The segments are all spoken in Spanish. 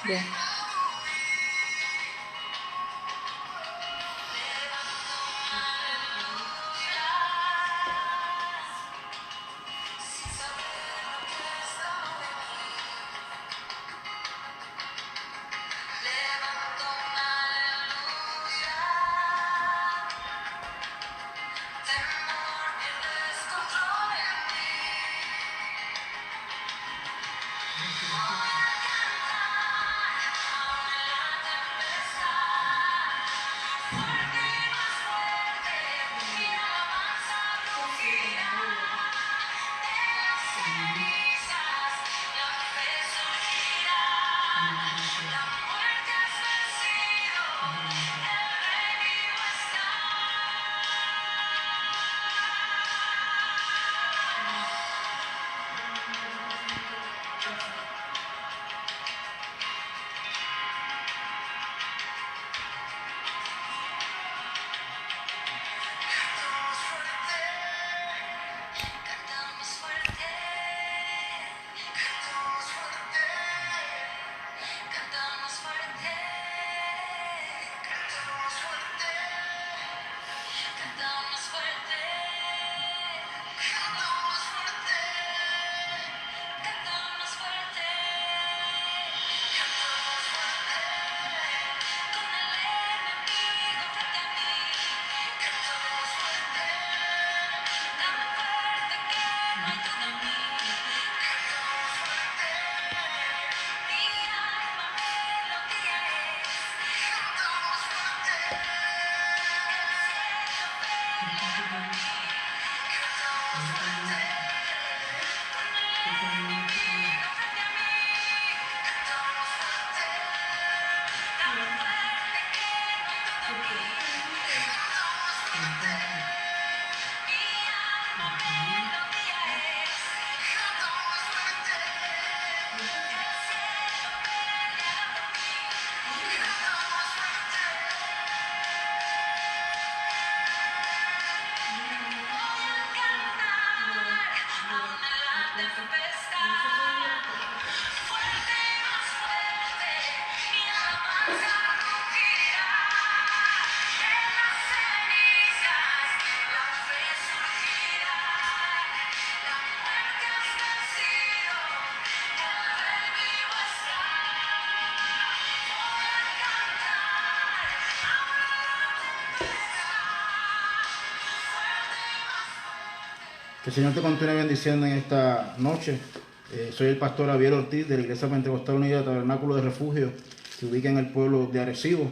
Bien. Que el Señor te continúe bendiciendo en esta noche. Soy el pastor Javier Ortiz de la Iglesia Pentecostal Unida Tabernáculo de Refugio, que se ubica en el pueblo de Arecibo.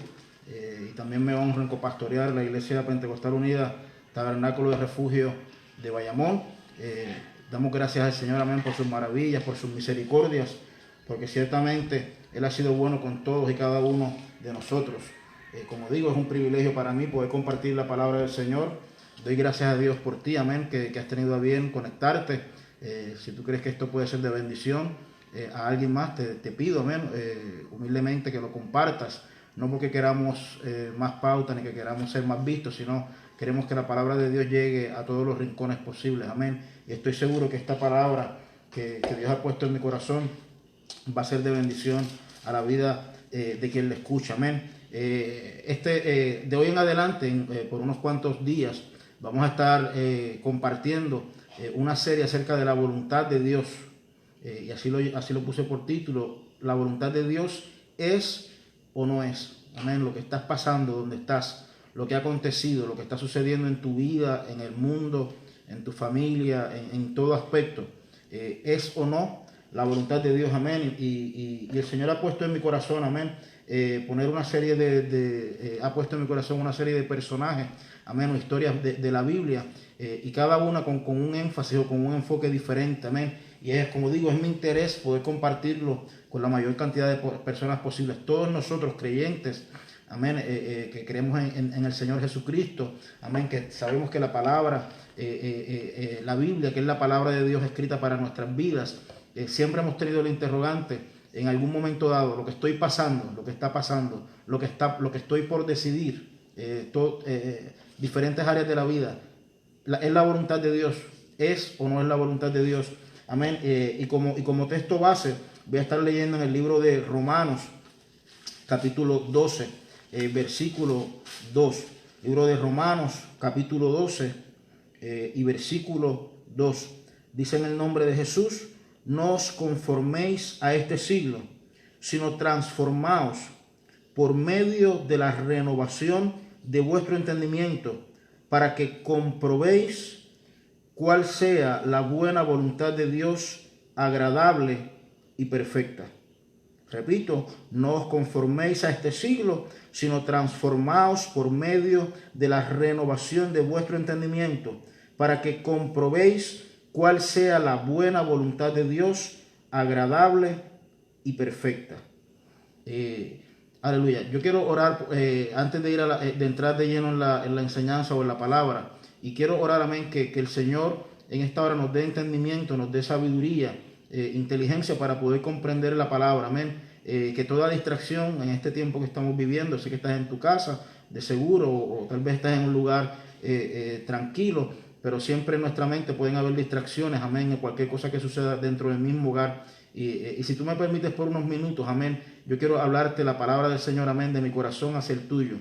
Y también me honro en copastorear la Iglesia Pentecostal Unida Tabernáculo de Refugio de Bayamón. Damos gracias al Señor, amén, por sus maravillas, por sus misericordias, porque ciertamente Él ha sido bueno con todos y cada uno de nosotros. Como digo, es un privilegio para mí poder compartir la palabra del Señor. Doy gracias a Dios por ti, amén, que has tenido a bien conectarte. Si tú crees que esto puede ser de bendición a alguien más, te pido, amén, humildemente que lo compartas. No porque queramos más pauta ni que queramos ser más vistos, sino queremos que la palabra de Dios llegue a todos los rincones posibles, amén. Y estoy seguro que esta palabra que Dios ha puesto en mi corazón va a ser de bendición a la vida de quien le escucha, amén. De hoy en adelante, por unos cuantos días, vamos a estar compartiendo una serie acerca de la voluntad de Dios. Y así lo puse por título: la voluntad de Dios es o no es. Amén. Lo que estás pasando, donde estás, lo que ha acontecido, lo que está sucediendo en tu vida, en el mundo, en tu familia, en todo aspecto, es o no la voluntad de Dios. Amén. Y el Señor ha puesto en mi corazón, amén, poner una serie ha puesto en mi corazón una serie de personajes, amén, o historias de la Biblia, y cada una con un énfasis o con un enfoque diferente, amén. Y es, como digo, es mi interés poder compartirlo con la mayor cantidad de personas posibles. Todos nosotros creyentes, amén, que creemos en el Señor Jesucristo, amén, que sabemos que la palabra, la Biblia, que es la palabra de Dios escrita para nuestras vidas, siempre hemos tenido el interrogante en algún momento dado: lo que estoy pasando, lo que está pasando, lo que estoy por decidir, diferentes áreas de la vida, ¿es la voluntad de Dios? ¿Es o no es la voluntad de Dios? Amén. Y como texto base voy a estar leyendo en el libro de Romanos, capítulo 12, versículo 2. Libro de Romanos, capítulo 12 y versículo 2. Dice en el nombre de Jesús: no os conforméis a este siglo, sino transformaos por medio de la renovación de vuestro entendimiento, para que comprobéis cuál sea la buena voluntad de Dios, agradable y perfecta. Repito, no os conforméis a este siglo, sino transformaos por medio de la renovación de vuestro entendimiento, para que comprobéis cuál sea la buena voluntad de Dios, agradable y perfecta. Aleluya. Yo quiero orar antes de ir de entrar de lleno en la enseñanza o en la palabra. Y quiero orar, amén, que el Señor en esta hora nos dé entendimiento, nos dé sabiduría, inteligencia para poder comprender la palabra, amén. Que toda distracción en este tiempo que estamos viviendo, sé que estás en tu casa de seguro o tal vez estás en un lugar tranquilo, pero siempre en nuestra mente pueden haber distracciones, amén, cualquier cosa que suceda dentro del mismo hogar. Y si tú me permites por unos minutos, amén, yo quiero hablarte la palabra del Señor, amén, de mi corazón hacia el tuyo.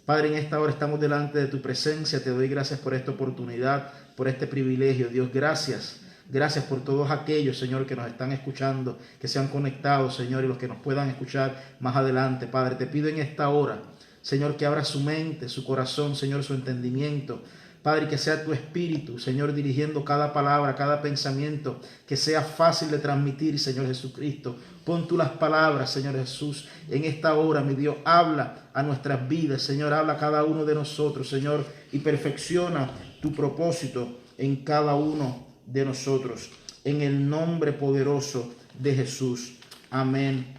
Padre, en esta hora estamos delante de tu presencia. Te doy gracias por esta oportunidad, por este privilegio. Dios, gracias. Gracias por todos aquellos, Señor, que nos están escuchando, que se han conectado, Señor, y los que nos puedan escuchar más adelante. Padre, te pido en esta hora, Señor, que abra su mente, su corazón, Señor, su entendimiento. Padre, que sea tu espíritu, Señor, dirigiendo cada palabra, cada pensamiento, que sea fácil de transmitir, Señor Jesucristo. Pon tú las palabras, Señor Jesús, en esta hora, mi Dios, habla a nuestras vidas, Señor, habla a cada uno de nosotros, Señor, y perfecciona tu propósito en cada uno de nosotros. En el nombre poderoso de Jesús. Amén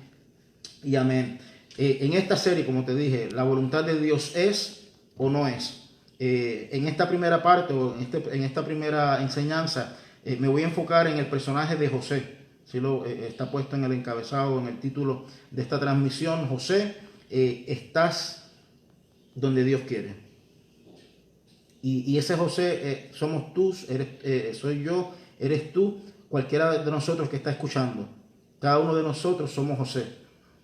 y amén. En esta serie, como te dije, la voluntad de Dios es o no es. En esta primera parte o en esta primera enseñanza me voy a enfocar en el personaje de José. Si está puesto en el encabezado, en el título de esta transmisión. José, estás donde Dios quiere. Y ese José somos tú, soy yo, eres tú, cualquiera de nosotros que está escuchando. Cada uno de nosotros somos José.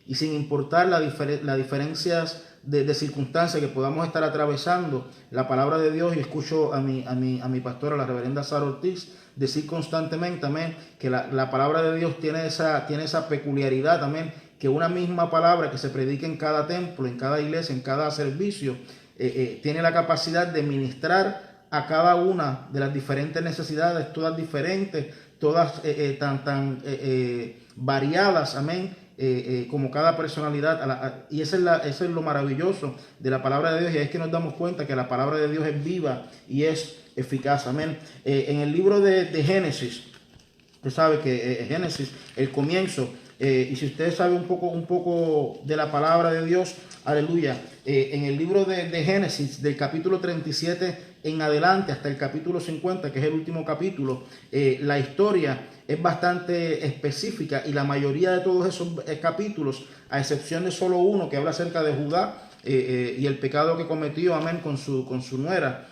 Y sin importar las diferencias de circunstancias que podamos estar atravesando, la palabra de Dios, y escucho a mi pastora, la reverenda Sara Ortiz, decir constantemente, amén, que la palabra de Dios tiene esa peculiaridad, amén, que una misma palabra que se predique en cada templo, en cada iglesia, en cada servicio, tiene la capacidad de ministrar a cada una de las diferentes necesidades, todas diferentes, todas tan variadas, amén, como cada personalidad. Y eso es lo maravilloso de la palabra de Dios, y es que nos damos cuenta que la palabra de Dios es viva y es eficaz, amén. En el libro de Génesis, usted sabe que Génesis, el comienzo, y si usted sabe un poco de la palabra de Dios, aleluya, en el libro de Génesis, del capítulo 37 en adelante hasta el capítulo 50, que es el último capítulo, la historia es bastante específica, y la mayoría de todos esos capítulos, a excepción de solo uno que habla acerca de Judá y el pecado que cometió, amén, con su nuera,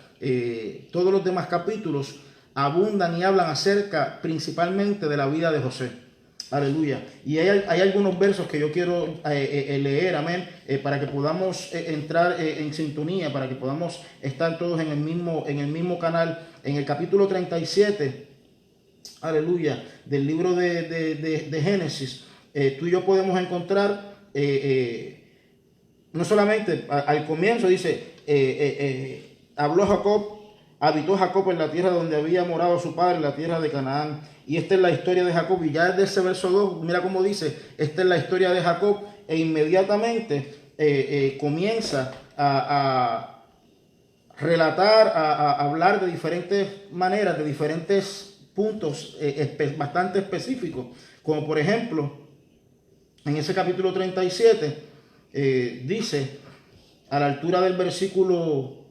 todos los demás capítulos abundan y hablan acerca principalmente de la vida de José. Aleluya. Y hay algunos versos que yo quiero leer, amén, para que podamos entrar en sintonía, para que podamos estar todos en el mismo canal. En el capítulo 37, aleluya, del libro de Génesis, tú y yo podemos encontrar, no solamente al comienzo dice, habló Jacob, habitó Jacob en la tierra donde había morado su padre, en la tierra de Canaán. Y esta es la historia de Jacob. Y ya desde ese verso 2, mira cómo dice, esta es la historia de Jacob. E inmediatamente comienza a relatar, a hablar de diferentes maneras, de diferentes puntos bastante específicos. Como por ejemplo, en ese capítulo 37, dice, a la altura del versículo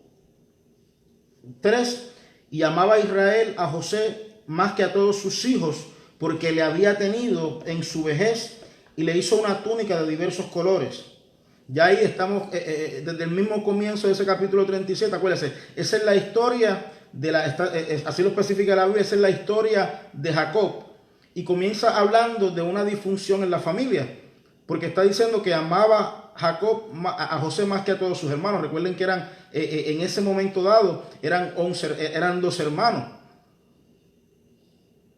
3, y amaba a Israel a José más que a todos sus hijos, porque le había tenido en su vejez, y le hizo una túnica de diversos colores. Ya ahí estamos, desde el mismo comienzo de ese capítulo 37, acuérdense, esa es la historia, así lo especifica la Biblia, esa es la historia de Jacob. Y comienza hablando de una disfunción en la familia, porque está diciendo que amaba Jacob a José más que a todos sus hermanos. Recuerden que eran en ese momento dado eran 2 hermanos.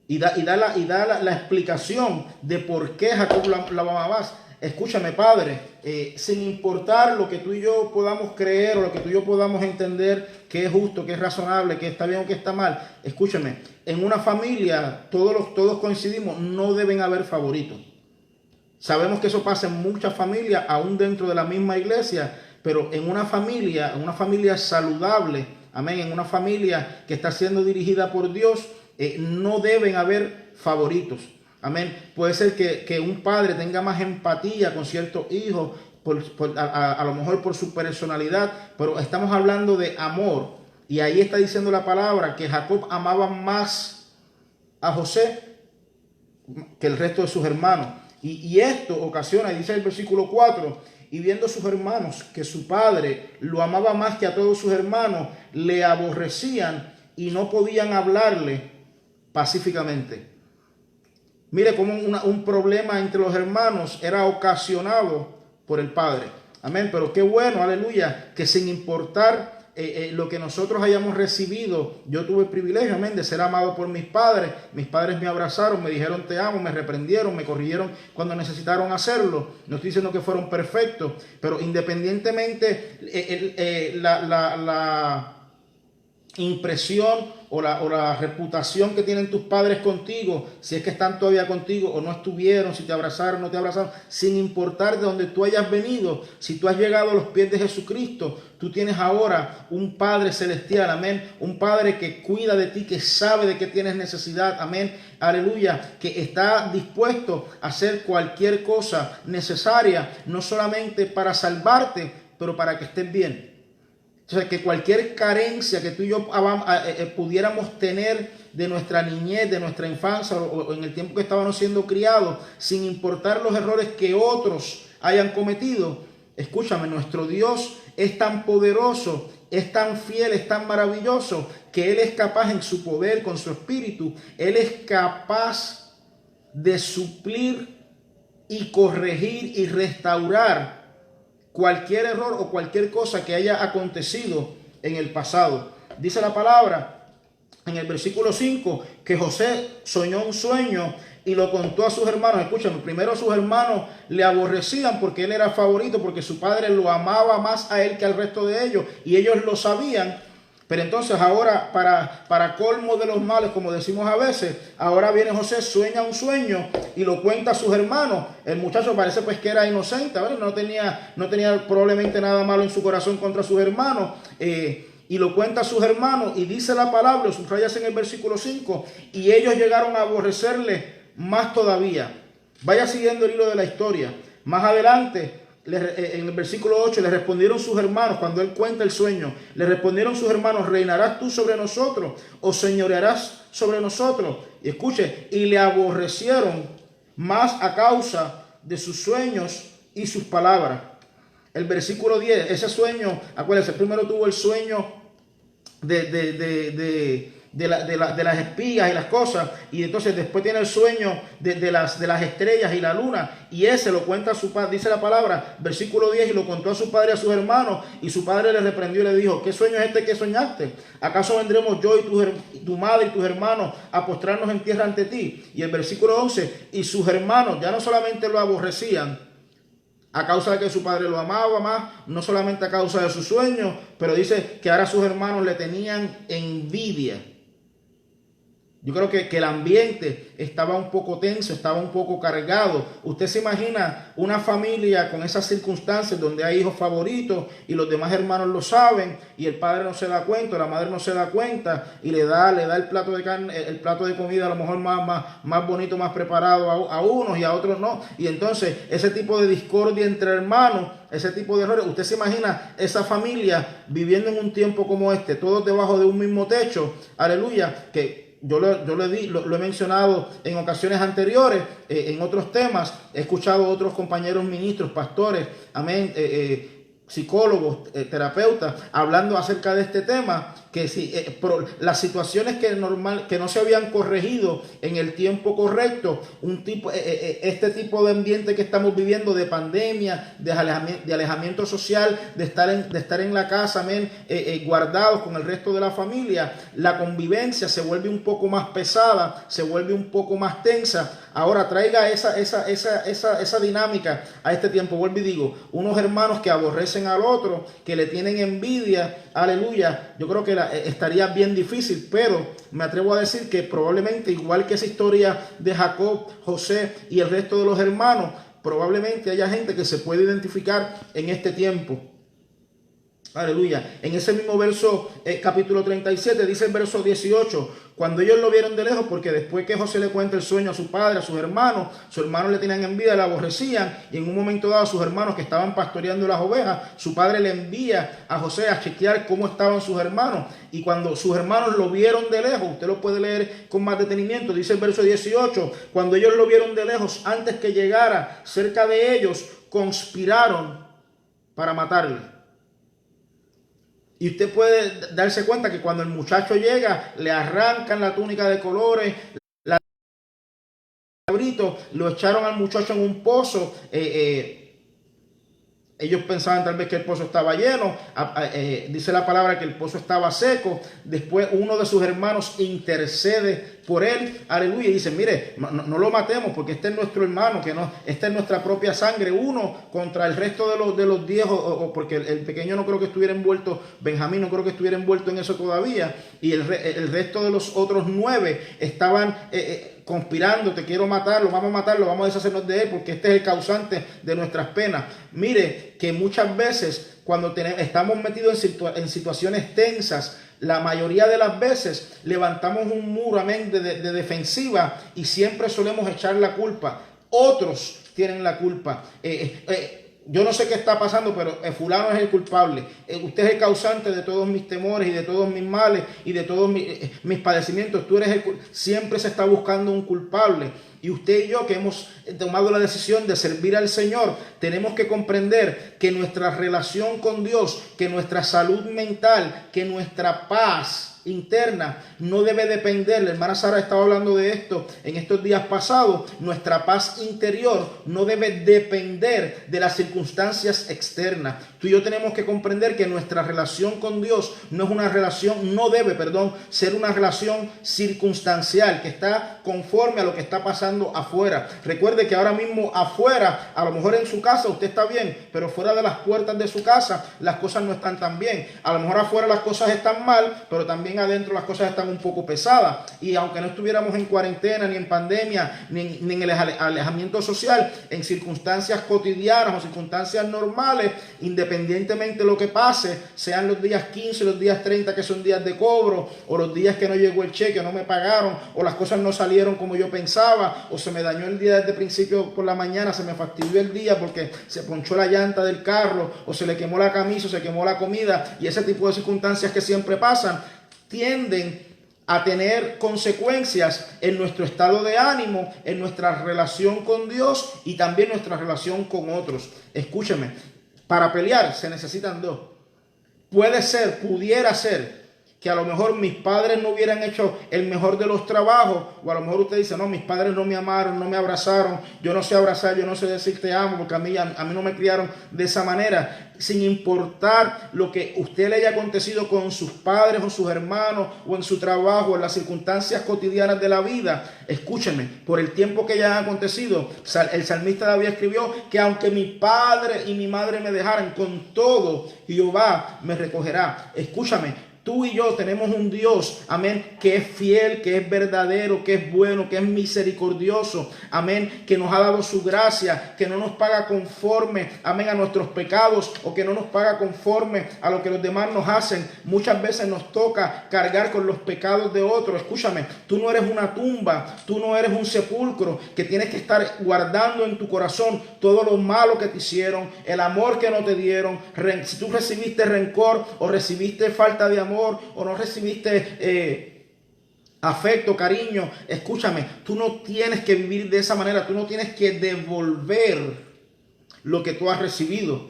Y da la explicación de por qué Jacob la amaba más. Escúchame, padre, sin importar lo que tú y yo podamos creer o lo que tú y yo podamos entender que es justo, que es razonable, que está bien o que está mal, escúchame, en una familia todos coincidimos, no deben haber favoritos. Sabemos que eso pasa en muchas familias, aún dentro de la misma iglesia, pero en una familia saludable, amén, en una familia que está siendo dirigida por Dios, no deben haber favoritos. Amén. Puede ser que un padre tenga más empatía con ciertos hijos, a lo mejor por su personalidad, pero estamos hablando de amor. Y ahí está diciendo la palabra que Jacob amaba más a José que el resto de sus hermanos. Y esto ocasiona, dice el versículo 4, y viendo sus hermanos que su padre lo amaba más que a todos sus hermanos, le aborrecían y no podían hablarle pacíficamente. Mire cómo un problema entre los hermanos era ocasionado por el padre. Amén. Pero qué bueno, aleluya, que sin importar lo que nosotros hayamos recibido, yo tuve el privilegio, amén, de ser amado por mis padres. Mis padres me abrazaron, me dijeron te amo, me reprendieron, me corrigieron cuando necesitaron hacerlo. No estoy diciendo que fueron perfectos, pero independientemente la impresión o la reputación que tienen tus padres contigo, si es que están todavía contigo o no estuvieron, si te abrazaron o no te abrazaron, sin importar de donde tú hayas venido, si tú has llegado a los pies de Jesucristo, tú tienes ahora un Padre celestial, amén, un Padre que cuida de ti, que sabe de qué tienes necesidad, amén, aleluya, que está dispuesto a hacer cualquier cosa necesaria, no solamente para salvarte, pero para que estés bien. O sea, que cualquier carencia que tú y yo pudiéramos tener de nuestra niñez, de nuestra infancia o en el tiempo que estábamos siendo criados, sin importar los errores que otros hayan cometido, escúchame, nuestro Dios es tan poderoso, es tan fiel, es tan maravilloso, que Él es capaz en su poder, con su espíritu, Él es capaz de suplir y corregir y restaurar cualquier error o cualquier cosa que haya acontecido en el pasado. Dice la palabra en el versículo 5 que José soñó un sueño y lo contó a sus hermanos. Escúchame, primero sus hermanos le aborrecían porque él era favorito, porque su padre lo amaba más a él que al resto de ellos, y ellos lo sabían. Pero entonces ahora, para colmo de los males, como decimos a veces, ahora viene José, sueña un sueño y lo cuenta a sus hermanos. El muchacho parece pues que era inocente, ¿verdad? No tenía probablemente nada malo en su corazón contra sus hermanos. Y lo cuenta a sus hermanos y dice la palabra, subrayas en el versículo 5, y ellos llegaron a aborrecerle más todavía. Vaya siguiendo el hilo de la historia. Más adelante, en el versículo 8, le respondieron sus hermanos, cuando él cuenta el sueño, le respondieron sus hermanos, ¿reinarás tú sobre nosotros o señorearás sobre nosotros? Y escuche, y le aborrecieron más a causa de sus sueños y sus palabras. El versículo 10, ese sueño, acuérdense, primero tuvo el sueño de las espigas y las cosas, y entonces después tiene el sueño de las estrellas y la luna, y ese lo cuenta a su padre, dice la palabra, versículo 10, y lo contó a su padre y a sus hermanos, y su padre le reprendió y le dijo, ¿qué sueño es este que soñaste? ¿Acaso vendremos yo y tu madre y tus hermanos a postrarnos en tierra ante ti? Y el versículo 11, y sus hermanos ya no solamente lo aborrecían a causa de que su padre lo amaba más, no solamente a causa de sus sueños, pero dice que ahora sus hermanos le tenían envidia. Yo creo que el ambiente estaba un poco tenso, estaba un poco cargado. Usted se imagina una familia con esas circunstancias donde hay hijos favoritos y los demás hermanos lo saben y el padre no se da cuenta, la madre no se da cuenta y le da el plato de carne, el plato de comida a lo mejor más bonito, más preparado a unos y a otros no. Y entonces ese tipo de discordia entre hermanos, ese tipo de errores, usted se imagina esa familia viviendo en un tiempo como este, todos debajo de un mismo techo, aleluya, que yo lo he mencionado en ocasiones anteriores, en otros temas. He escuchado a otros compañeros ministros, pastores, amén, psicólogos, terapeutas, hablando acerca de este tema, que si las situaciones que no se habían corregido en el tiempo correcto, este tipo de ambiente que estamos viviendo de pandemia, de alejamiento social, de estar en la casa, amén, guardados con el resto de la familia, la convivencia se vuelve un poco más pesada, se vuelve un poco más tensa. Ahora traiga esa dinámica a este tiempo. Vuelvo y digo, unos hermanos que aborrecen al otro, que le tienen envidia, aleluya. Yo creo que estaría bien difícil, pero me atrevo a decir que probablemente, igual que esa historia de Jacob, José y el resto de los hermanos, probablemente haya gente que se puede identificar en este tiempo. Aleluya. En ese mismo verso, capítulo 37, dice el verso 18, cuando ellos lo vieron de lejos, porque después que José le cuenta el sueño a su padre, a sus hermanos le tenían envidia, le aborrecían, y en un momento dado sus hermanos que estaban pastoreando las ovejas, su padre le envía a José a chequear cómo estaban sus hermanos, y cuando sus hermanos lo vieron de lejos, usted lo puede leer con más detenimiento, dice el verso 18, cuando ellos lo vieron de lejos, antes que llegara cerca de ellos, conspiraron para matarle. Y usted puede darse cuenta que cuando el muchacho llega, le arrancan la túnica de colores, lo echaron al muchacho en un pozo. Ellos pensaban tal vez que el pozo estaba lleno, dice la palabra que el pozo estaba seco. Después uno de sus hermanos intercede por él, aleluya, y dice, mire, no lo matemos porque este es nuestro hermano, esta es nuestra propia sangre, uno contra el resto de los 10, porque el pequeño no creo que estuviera envuelto, Benjamín no creo que estuviera envuelto en eso todavía, y el resto de los otros 9 estaban conspirando, te quiero matarlo, vamos a deshacernos de él porque este es el causante de nuestras penas. Mire que muchas veces cuando estamos metidos en situaciones tensas, la mayoría de las veces levantamos un muro, amén, de defensiva, y siempre solemos echar la culpa. Otros tienen la culpa. Yo no sé qué está pasando, pero fulano es el culpable. Usted es el causante de todos mis temores y de todos mis males y de todos mis padecimientos. Tú eres siempre se está buscando un culpable. Y usted y yo que hemos tomado la decisión de servir al Señor, tenemos que comprender que nuestra relación con Dios, que nuestra salud mental, que nuestra paz interna no debe depender. La hermana Sara estaba hablando de esto en estos días pasados. Nuestra paz interior no debe depender de las circunstancias externas. Tú y yo tenemos que comprender que nuestra relación con Dios no debe ser una relación circunstancial, que está conforme a lo que está pasando afuera. Recuerde que ahora mismo afuera, a lo mejor en su casa usted está bien, pero fuera de las puertas de su casa las cosas no están tan bien. A lo mejor afuera las cosas están mal, pero también adentro las cosas están un poco pesadas. Y aunque no estuviéramos en cuarentena, ni en pandemia, ni en el alejamiento social, en circunstancias cotidianas o circunstancias normales, independientemente de lo que pase, sean los días 15, los días 30 que son días de cobro, o los días que no llegó el cheque, no me pagaron, o las cosas no salieron como yo pensaba, o se me dañó el día desde el principio por la mañana, se me fastidió el día porque se ponchó la llanta del carro, o se le quemó la camisa, o se quemó la comida, y ese tipo de circunstancias que siempre pasan, tienden a tener consecuencias en nuestro estado de ánimo, en nuestra relación con Dios y también nuestra relación con otros. Escúcheme, para pelear se necesitan dos. Pudiera ser que a lo mejor mis padres no hubieran hecho el mejor de los trabajos, o a lo mejor usted dice, no, mis padres no me amaron, no me abrazaron, yo no sé abrazar, yo no sé decir te amo, porque a mí no me criaron de esa manera. Sin importar lo que usted le haya acontecido con sus padres o sus hermanos, o en su trabajo, en las circunstancias cotidianas de la vida, escúcheme, por el tiempo que ya ha acontecido, el salmista David escribió que aunque mi padre y mi madre me dejaran, con todo Jehová me recogerá. Escúchame, tú y yo tenemos un Dios, amén, que es fiel, que es verdadero, que es bueno, que es misericordioso, amén, que nos ha dado su gracia, que no nos paga conforme, amén, a nuestros pecados, o que no nos paga conforme a lo que los demás nos hacen. Muchas veces nos toca cargar con los pecados de otros. Escúchame, tú no eres una tumba, tú no eres un sepulcro que tienes que estar guardando en tu corazón todo lo malo que te hicieron, el amor que no te dieron. Si tú recibiste rencor o recibiste falta de amor, o no recibiste afecto, cariño, escúchame, tú no tienes que vivir de esa manera, tú no tienes que devolver lo que tú has recibido.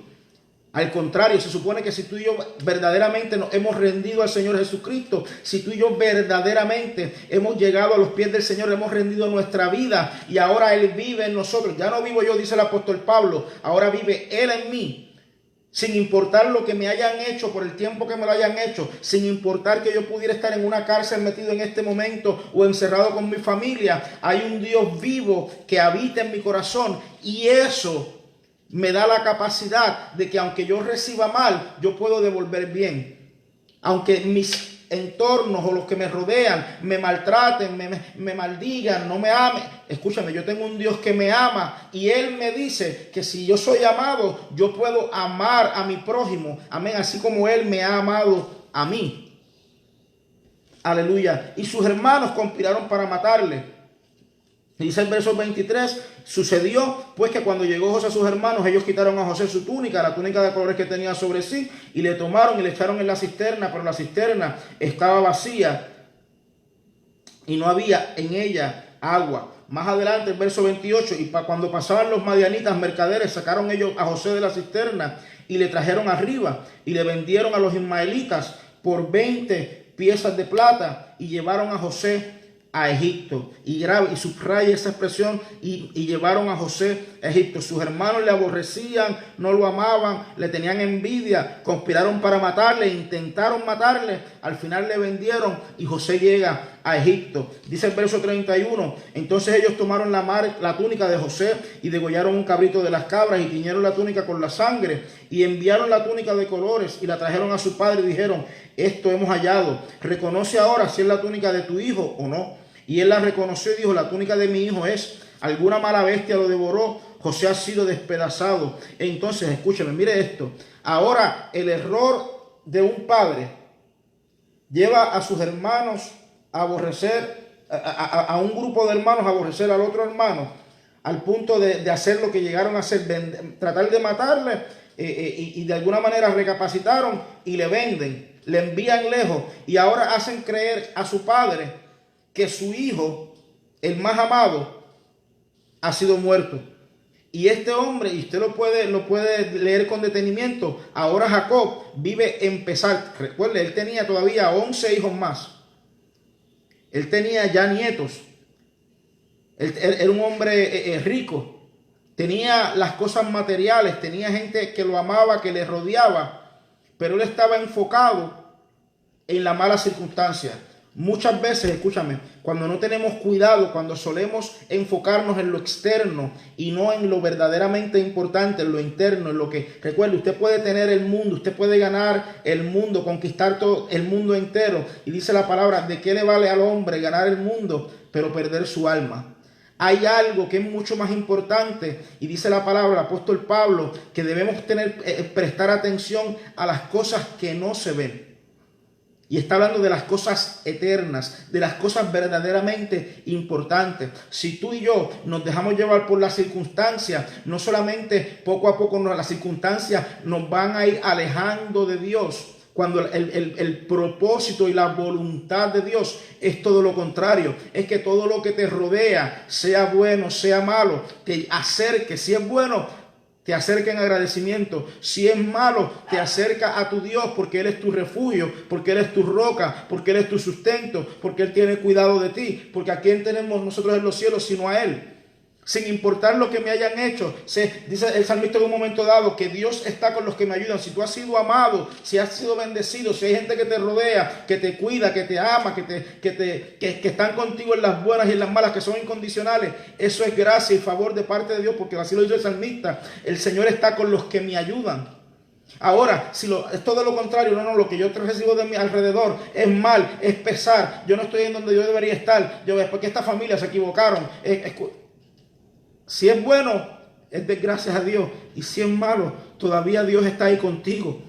Al contrario, se supone que si tú y yo verdaderamente nos hemos rendido al Señor Jesucristo, si tú y yo verdaderamente hemos llegado a los pies del Señor, hemos rendido nuestra vida y ahora Él vive en nosotros. Ya no vivo yo, dice el apóstol Pablo, ahora vive Él en mí. Sin importar lo que me hayan hecho, por el tiempo que me lo hayan hecho, sin importar que yo pudiera estar en una cárcel metido en este momento o encerrado con mi familia, hay un Dios vivo que habita en mi corazón y eso me da la capacidad de que aunque yo reciba mal, yo puedo devolver bien. Aunque mis entornos o los que me rodean me maltraten, me maldigan, no me amen. Escúchame, yo tengo un Dios que me ama y Él me dice que si yo soy amado, yo puedo amar a mi prójimo. Amén, así como Él me ha amado a mí. Aleluya. Y sus hermanos conspiraron para matarle. Dice el verso 23, sucedió pues que cuando llegó José a sus hermanos, ellos quitaron a José su túnica, la túnica de colores que tenía sobre sí, y le tomaron y le echaron en la cisterna, pero la cisterna estaba vacía y no había en ella agua. Más adelante, el verso 28, y cuando pasaban los madianitas mercaderes, sacaron ellos a José de la cisterna y le trajeron arriba y le vendieron a los ismaelitas por 20 piezas de plata y llevaron a José a Egipto. Y subraya esa expresión, y llevaron a José a Egipto. Sus hermanos le aborrecían, no lo amaban, le tenían envidia, conspiraron para matarle, intentaron matarle, al final le vendieron y José llega a Egipto. Dice el verso 31, entonces ellos tomaron la túnica de José y degollaron un cabrito de las cabras y tiñeron la túnica con la sangre y enviaron la túnica de colores y la trajeron a su padre y dijeron, esto hemos hallado, reconoce ahora si es la túnica de tu hijo o no. Y él la reconoció y dijo, la túnica de mi hijo es, alguna mala bestia lo devoró, José ha sido despedazado. Entonces, escúcheme, mire esto. Ahora el error de un padre lleva a sus hermanos a aborrecer, a un grupo de hermanos a aborrecer al otro hermano, al punto de hacer lo que llegaron a hacer, tratar de matarle, y de alguna manera recapacitaron y le venden, le envían lejos y ahora hacen creer a su padre que su hijo, el más amado, ha sido muerto. Y este hombre, y usted lo puede leer con detenimiento, ahora Jacob vive en pesar. Recuerde, él tenía todavía 11 hijos más. Él tenía ya nietos. Él era un hombre rico. Tenía las cosas materiales, tenía gente que lo amaba, que le rodeaba, pero él estaba enfocado en la mala circunstancia. Muchas veces, escúchame, cuando no tenemos cuidado, cuando solemos enfocarnos en lo externo y no en lo verdaderamente importante, en lo interno, en lo que, recuerde, usted puede tener el mundo, usted puede ganar el mundo, conquistar todo el mundo entero. Y dice la palabra, ¿de qué le vale al hombre ganar el mundo, pero perder su alma? Hay algo que es mucho más importante y dice la palabra, el apóstol Pablo, que debemos prestar atención a las cosas que no se ven. Y está hablando de las cosas eternas, de las cosas verdaderamente importantes. Si tú y yo nos dejamos llevar por las circunstancias, no solamente poco a poco las circunstancias nos van a ir alejando de Dios, cuando el propósito y la voluntad de Dios es todo lo contrario. Es que todo lo que te rodea, sea bueno, sea malo, te acerque. Si es bueno, te acerca en agradecimiento. Si es malo, te acerca a tu Dios, porque Él es tu refugio, porque Él es tu roca, porque Él es tu sustento, porque Él tiene cuidado de ti. Porque ¿a quién tenemos nosotros en los cielos sino a Él? Sin importar lo que me hayan hecho. Dice el salmista en un momento dado que Dios está con los que me ayudan. Si tú has sido amado, si has sido bendecido, si hay gente que te rodea, que te cuida, que te ama, que están contigo en las buenas y en las malas, que son incondicionales, eso es gracia y favor de parte de Dios, porque así lo dice el salmista. El Señor está con los que me ayudan. Ahora, si es todo lo contrario, no, lo que yo recibo de mi alrededor es mal, es pesar, yo no estoy en donde yo debería estar, es porque esta familia se equivocaron. Si es bueno, es de gracias a Dios. Y si es malo, todavía Dios está ahí contigo.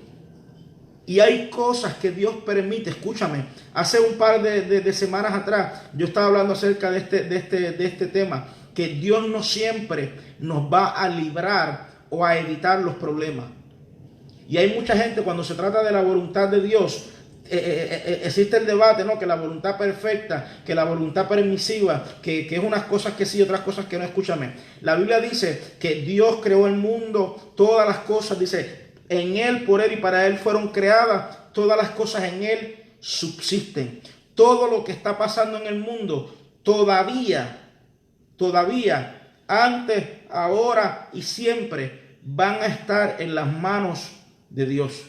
Y hay cosas que Dios permite. Escúchame, hace un par de semanas atrás yo estaba hablando acerca de este tema, que Dios no siempre nos va a librar o a evitar los problemas. Y hay mucha gente, cuando se trata de la voluntad de Dios, existe el debate, ¿no? Que la voluntad perfecta, que la voluntad permisiva, que es unas cosas que sí, otras cosas que no. Escúchame, la Biblia dice que Dios creó el mundo, todas las cosas, dice, En Él, por Él y para Él fueron creadas todas las cosas, en Él subsisten. Todo lo que está pasando en el mundo todavía, antes, ahora y siempre van a estar en las manos de Dios.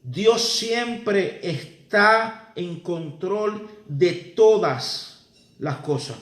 Dios siempre está en control de todas las cosas.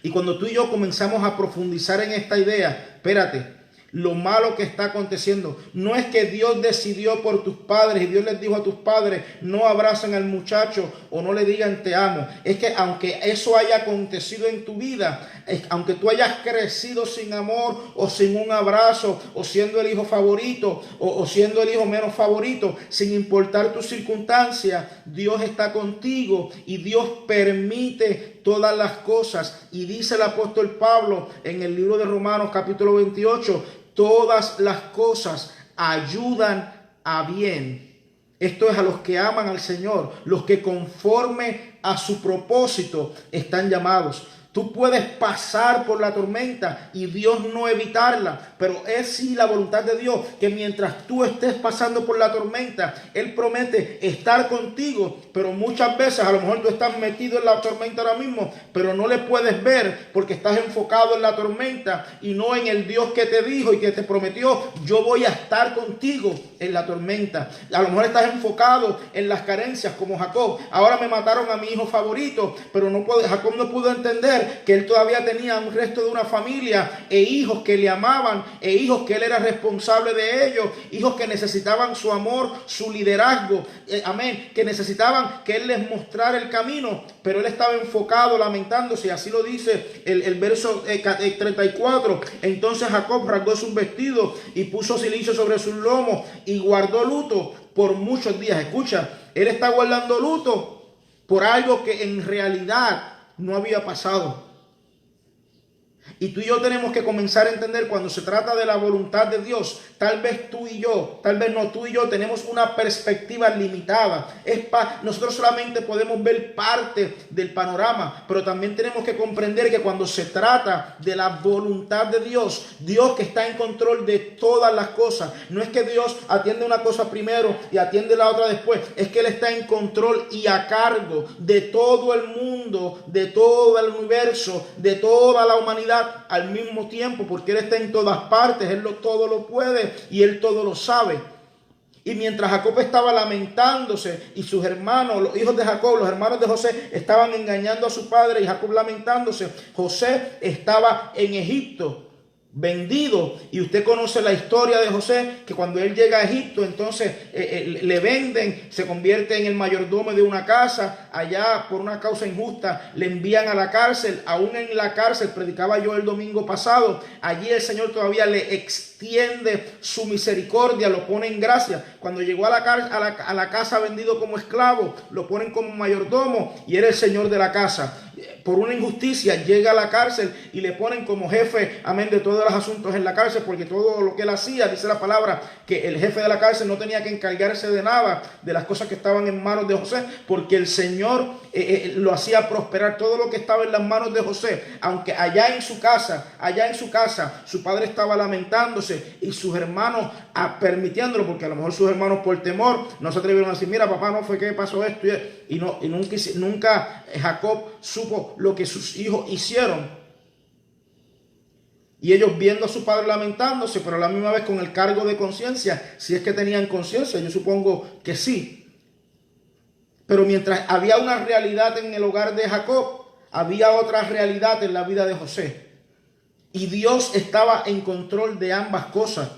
Y cuando tú y yo comenzamos a profundizar en esta idea, espérate, lo malo que está aconteciendo, no es que Dios decidió por tus padres y Dios les dijo a tus padres, no abracen al muchacho o no le digan te amo. Es que aunque eso haya acontecido en tu vida, aunque tú hayas crecido sin amor o sin un abrazo, o siendo el hijo favorito o siendo el hijo menos favorito, sin importar tus circunstancias, Dios está contigo y Dios permite todas las cosas. Y dice el apóstol Pablo en el libro de Romanos capítulo 28, todas las cosas ayudan a bien. Esto es a los que aman al Señor, los que conforme a su propósito están llamados. Tú puedes pasar por la tormenta y Dios no evitarla, pero es sí la voluntad de Dios que mientras tú estés pasando por la tormenta, Él promete estar contigo, pero muchas veces a lo mejor tú estás metido en la tormenta ahora mismo, pero no le puedes ver porque estás enfocado en la tormenta y no en el Dios que te dijo y que te prometió, yo voy a estar contigo en la tormenta. A lo mejor estás enfocado en las carencias como Jacob. Ahora me mataron a mi hijo favorito, pero Jacob no pudo entender que él todavía tenía un resto de una familia e hijos que le amaban e hijos que él era responsable de ellos, hijos que necesitaban su amor, su liderazgo, amén, que necesitaban que él les mostrara el camino, pero él estaba enfocado, lamentándose, así lo dice el verso 34. Entonces Jacob rasgó sus vestidos y puso cilicio sobre sus lomos y guardó luto por muchos días. Escucha, él está guardando luto por algo que en realidad no había pasado. Y tú y yo tenemos que comenzar a entender cuando se trata de la voluntad de Dios. Tal vez tú y yo, tal vez no, tú y yo tenemos una perspectiva limitada. Nosotros solamente podemos ver parte del panorama, pero también tenemos que comprender que cuando se trata de la voluntad de Dios, Dios que está en control de todas las cosas, no es que Dios atiende una cosa primero y atiende la otra después, es que Él está en control y a cargo de todo el mundo, de todo el universo, de toda la humanidad al mismo tiempo, porque Él está en todas partes, Él todo lo puede y Él todo lo sabe. Y mientras Jacob estaba lamentándose y sus hermanos, los hijos de Jacob, los hermanos de José, estaban engañando a su padre y Jacob lamentándose, José estaba en Egipto vendido. Y usted conoce la historia de José, que cuando él llega a Egipto, entonces le venden, se convierte en el mayordomo de una casa, allá por una causa injusta le envían a la cárcel. Aún en la cárcel, predicaba yo el domingo pasado, allí el Señor todavía le extiende su misericordia, lo pone en gracia. Cuando llegó a la casa vendido como esclavo, lo ponen como mayordomo y era el Señor de la casa. Por una injusticia llega a la cárcel y le ponen como jefe, amén, de todos los asuntos en la cárcel, porque todo lo que él hacía, dice la palabra, que el jefe de la cárcel no tenía que encargarse de nada, de las cosas que estaban en manos de José, porque el Señor lo hacía prosperar. Todo lo que estaba en las manos de José, aunque allá en su casa, su padre estaba lamentándose y sus hermanos permitiéndolo, porque a lo mejor sus hermanos por temor no se atrevieron a decir, mira papá, no fue que pasó esto, y nunca Jacob supo lo que sus hijos hicieron. Y ellos viendo a su padre lamentándose, pero a la misma vez con el cargo de conciencia, si es que tenían conciencia, yo supongo que sí. Pero mientras había una realidad en el hogar de Jacob, había otra realidad en la vida de José. Y Dios estaba en control de ambas cosas.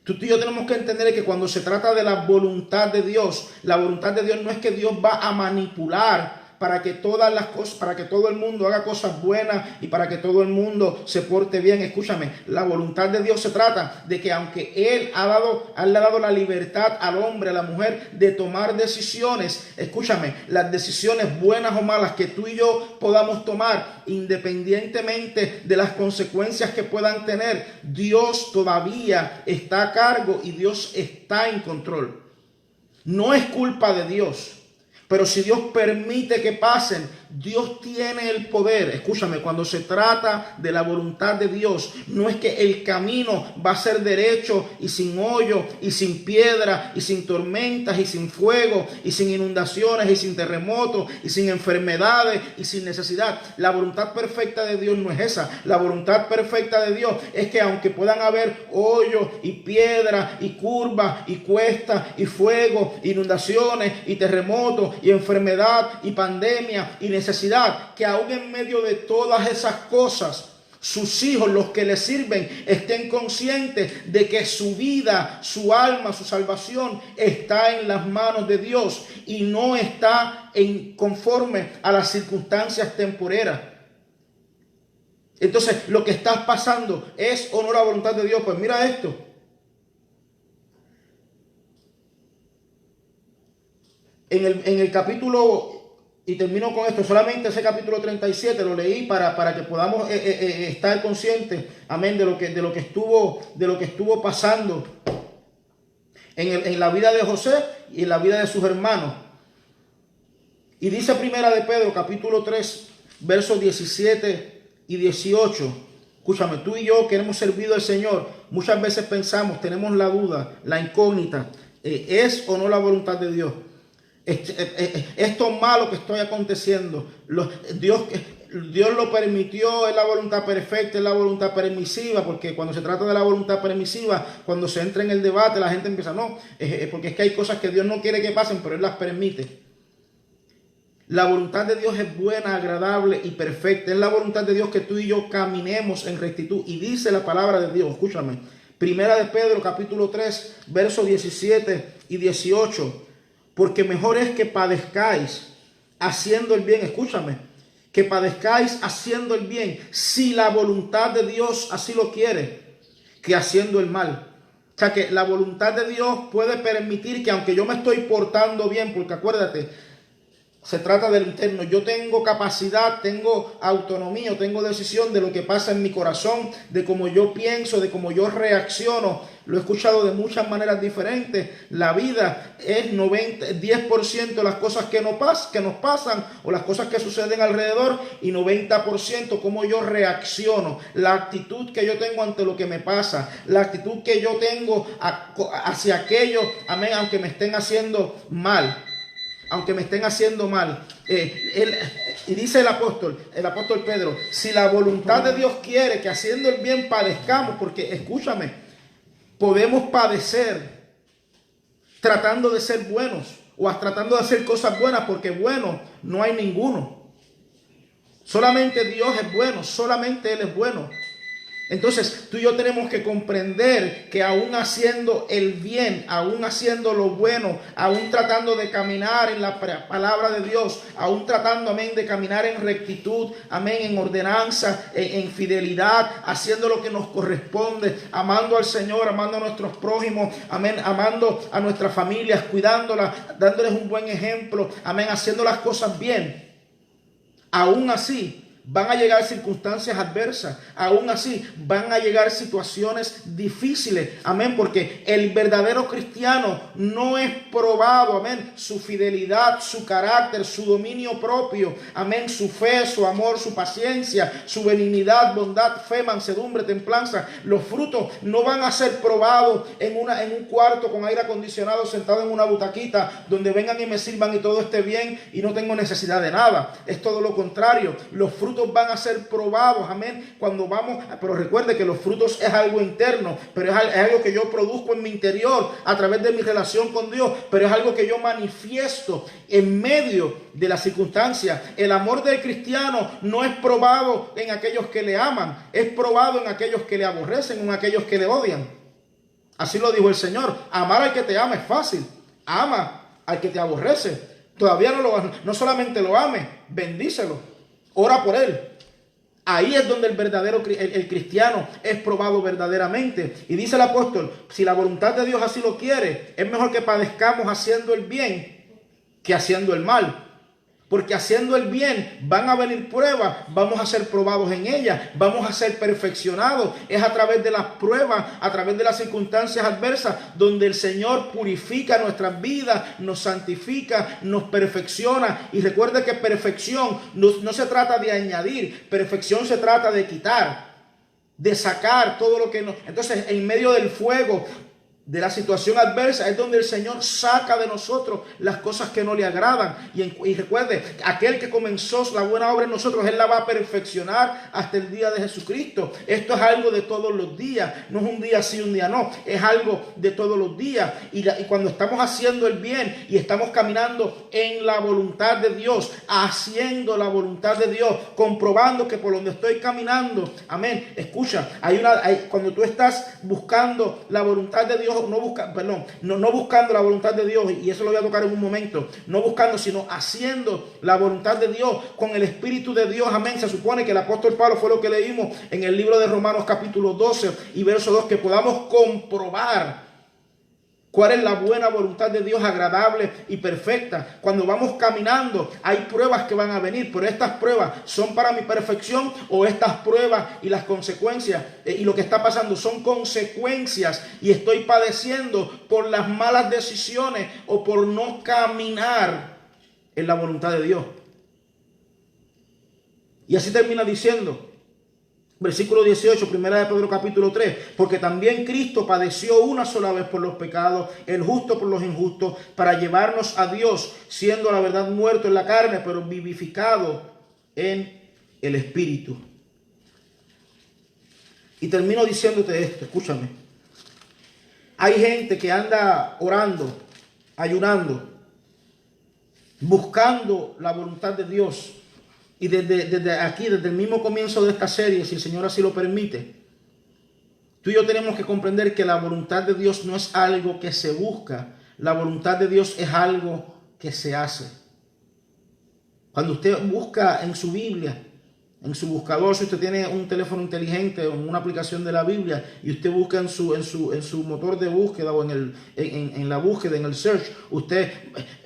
Tú y yo tenemos que entender que cuando se trata de la voluntad de Dios, la voluntad de Dios no es que Dios va a manipular para que todas las cosas, para que todo el mundo haga cosas buenas y para que todo el mundo se porte bien. Escúchame, la voluntad de Dios se trata de que aunque Él le ha dado la libertad al hombre, a la mujer, de tomar decisiones, escúchame, las decisiones buenas o malas que tú y yo podamos tomar, independientemente de las consecuencias que puedan tener, Dios todavía está a cargo y Dios está en control. No es culpa de Dios. Pero si Dios permite que pasen, Dios tiene el poder. Escúchame, cuando se trata de la voluntad de Dios, no es que el camino va a ser derecho y sin hoyo y sin piedra y sin tormentas y sin fuego y sin inundaciones y sin terremotos y sin enfermedades y sin necesidad. La voluntad perfecta de Dios no es esa. La voluntad perfecta de Dios es que aunque puedan haber hoyos y piedra y curvas y cuestas y fuego, inundaciones y terremotos y enfermedad y pandemia y necesidad, que aún en medio de todas esas cosas, sus hijos, los que les sirven, estén conscientes de que su vida, su alma, su salvación está en las manos de Dios y no está conforme a las circunstancias temporeras. Entonces, lo que estás pasando es o no la voluntad de Dios. Pues mira esto. En el capítulo, y termino con esto, solamente ese capítulo 37 lo leí para que podamos estar conscientes, amén, de lo que estuvo pasando en la vida de José y en la vida de sus hermanos. Y dice Primera de Pedro, capítulo 3, versos 17 y 18. Escúchame, tú y yo que hemos servido al Señor, muchas veces pensamos, tenemos la duda, la incógnita, ¿es o no la voluntad de Dios? Esto malo que estoy aconteciendo, Dios lo permitió, es la voluntad perfecta, es la voluntad permisiva, porque cuando se trata de la voluntad permisiva, cuando se entra en el debate, la gente empieza, no, porque es que hay cosas que Dios no quiere que pasen, pero Él las permite. La voluntad de Dios es buena, agradable y perfecta. Es la voluntad de Dios que tú y yo caminemos en rectitud. Y dice la palabra de Dios, escúchame, Primera de Pedro, capítulo 3, versos 17 y 18. Porque mejor es que padezcáis haciendo el bien, escúchame, que padezcáis haciendo el bien, si la voluntad de Dios así lo quiere, que haciendo el mal. O sea que la voluntad de Dios puede permitir que aunque yo me estoy portando bien, porque acuérdate, se trata del interno. Yo tengo capacidad, tengo autonomía, tengo decisión de lo que pasa en mi corazón, de cómo yo pienso, de cómo yo reacciono. Lo he escuchado de muchas maneras diferentes. La vida es 10% las cosas que nos pasan o las cosas que suceden alrededor y 90% cómo yo reacciono. La actitud que yo tengo ante lo que me pasa, la actitud que yo tengo hacia aquello, amén, aunque me estén haciendo mal. Aunque me estén haciendo mal. Y dice el apóstol Pedro, si la voluntad de Dios quiere que haciendo el bien padezcamos, porque escúchame, podemos padecer tratando de ser buenos o tratando de hacer cosas buenas, porque bueno no hay ninguno. Solamente Dios es bueno, solamente Él es bueno. Entonces tú y yo tenemos que comprender que aún haciendo el bien, aún haciendo lo bueno, aún tratando de caminar en la palabra de Dios, aún tratando, amén, de caminar en rectitud, amén, en ordenanza, en fidelidad, haciendo lo que nos corresponde, amando al Señor, amando a nuestros prójimos, amén, amando a nuestras familias, cuidándolas, dándoles un buen ejemplo, amén, haciendo las cosas bien. Aún así van a llegar circunstancias adversas, aún así van a llegar situaciones difíciles, amén, porque el verdadero cristiano no es probado, amén, su fidelidad, su carácter, su dominio propio, amén, su fe, su amor, su paciencia, su benignidad, bondad, fe, mansedumbre, templanza. Los frutos no van a ser probados en un cuarto con aire acondicionado, sentado en una butaquita, donde vengan y me sirvan y todo esté bien y no tengo necesidad de nada. Es todo lo contrario. Los frutos van a ser probados, amén, cuando vamos, pero recuerde que los frutos es algo interno, pero es algo que yo produzco en mi interior a través de mi relación con Dios, pero es algo que yo manifiesto en medio de las circunstancias. El amor del cristiano no es probado en aquellos que le aman, es probado en aquellos que le aborrecen, en aquellos que le odian. Así lo dijo el Señor. Amar al que te ama es fácil, ama al que te aborrece. Todavía no solamente lo ame, bendícelo. Ora por él. Ahí es donde el cristiano es probado verdaderamente. Y dice el apóstol, si la voluntad de Dios así lo quiere, es mejor que padezcamos haciendo el bien que haciendo el mal. Porque haciendo el bien van a venir pruebas, vamos a ser probados en ellas, vamos a ser perfeccionados. Es a través de las pruebas, a través de las circunstancias adversas, donde el Señor purifica nuestras vidas, nos santifica, nos perfecciona. Y recuerde que perfección no se trata de añadir, perfección se trata de quitar, de sacar todo lo que no. Entonces, en medio del fuego, de la situación adversa, es donde el Señor saca de nosotros las cosas que no le agradan. Y recuerde, aquel que comenzó la buena obra en nosotros, Él la va a perfeccionar hasta el día de Jesucristo. Esto es algo de todos los días, no es un día sí, un día no, es algo de todos los días. Y cuando estamos haciendo el bien y estamos caminando en la voluntad de Dios, haciendo la voluntad de Dios, comprobando que por donde estoy caminando, amén, escucha, cuando tú estás buscando la voluntad de Dios, no buscando la voluntad de Dios, y eso lo voy a tocar en un momento, no buscando, sino haciendo la voluntad de Dios con el Espíritu de Dios, amén. Se supone que el apóstol Pablo, fue lo que leímos en el libro de Romanos capítulo 12 y verso 2, que podamos comprobar cuál es la buena voluntad de Dios, agradable y perfecta. Cuando vamos caminando, hay pruebas que van a venir, pero estas pruebas son para mi perfección, o estas pruebas y las consecuencias y lo que está pasando son consecuencias y estoy padeciendo por las malas decisiones o por no caminar en la voluntad de Dios. Y así termina diciendo, versículo 18, primera de Pedro capítulo 3, porque también Cristo padeció una sola vez por los pecados, el justo por los injustos, para llevarnos a Dios, siendo a la verdad muerto en la carne, pero vivificado en el Espíritu. Y termino diciéndote esto, escúchame. Hay gente que anda orando, ayunando, buscando la voluntad de Dios. Y desde aquí, desde el mismo comienzo de esta serie, si el Señor así lo permite, tú y yo tenemos que comprender que la voluntad de Dios no es algo que se busca. La voluntad de Dios es algo que se hace. Cuando usted busca en su Biblia, en su buscador, si usted tiene un teléfono inteligente o una aplicación de la Biblia y usted busca en su motor de búsqueda o en la búsqueda, en el search,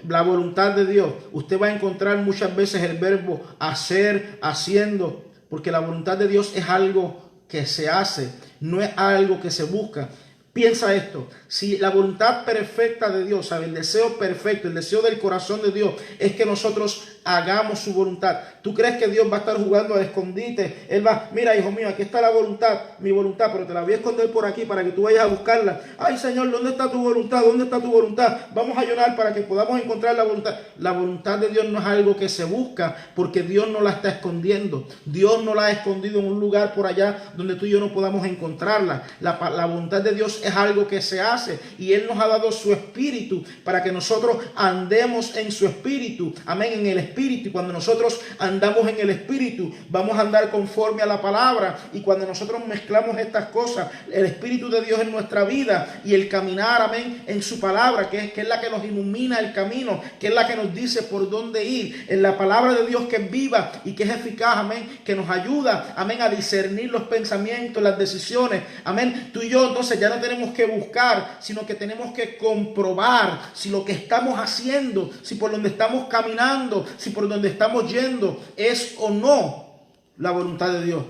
la voluntad de Dios, usted va a encontrar muchas veces el verbo hacer, haciendo, porque la voluntad de Dios es algo que se hace, no es algo que se busca. Piensa esto, si la voluntad perfecta de Dios, ¿sabe? El deseo perfecto, el deseo del corazón de Dios es que nosotros hagamos su voluntad. ¿Tú crees que Dios va a estar jugando al escondite? Él va, mira hijo mío, aquí está la voluntad, mi voluntad, pero te la voy a esconder por aquí para que tú vayas a buscarla. Ay Señor, ¿dónde está tu voluntad? ¿Dónde está tu voluntad? Vamos a llorar para que podamos encontrar la voluntad. La voluntad de Dios no es algo que se busca, porque Dios no la está escondiendo. Dios no la ha escondido en un lugar por allá donde tú y yo no podamos encontrarla. La voluntad de Dios es algo que se hace, y Él nos ha dado su Espíritu para que nosotros andemos en su Espíritu, amén, en el Espíritu. Y cuando nosotros andamos en el Espíritu, vamos a andar conforme a la palabra. Y cuando nosotros mezclamos estas cosas, el Espíritu de Dios en nuestra vida y el caminar, amén, en su palabra, que es la que nos ilumina el camino, que es la que nos dice por dónde ir, en la palabra de Dios que es viva y que es eficaz, amén, que nos ayuda, amén, a discernir los pensamientos, las decisiones, amén. Tú y yo entonces ya no tenemos que buscar, sino que tenemos que comprobar si lo que estamos haciendo, si por donde estamos caminando, si por donde estamos yendo es o no la voluntad de Dios.